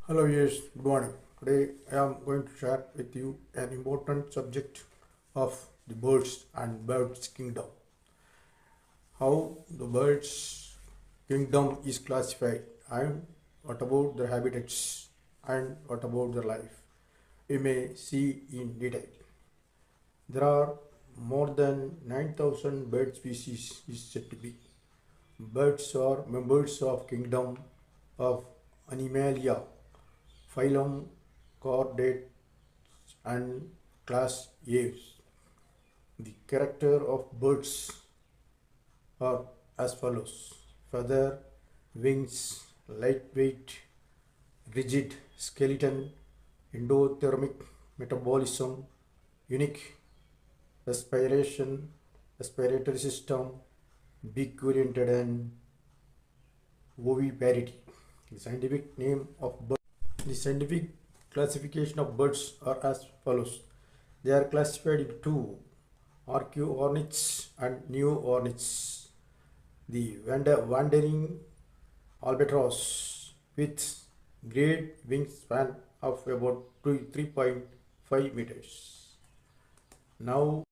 Hello, yes, good morning. Today I am going to share with you an important subject of the birds and birds kingdom. How the birds kingdom is classified and what about their habitats and what about their life. We may see in detail. There are more than 9,000 bird species is said to be. Birds are members of kingdom of Animalia, phylum Chordates and class Aves. The character of birds are as follows: feather, wings, lightweight, rigid skeleton, endothermic metabolism, unique respiratory system, beak oriented and oviparity. The scientific name of bird. The scientific classification of birds are as follows. They are classified into archaeorniths and neo-orniths. The wandering albatross with great wingspan of about 3.5 meters. Now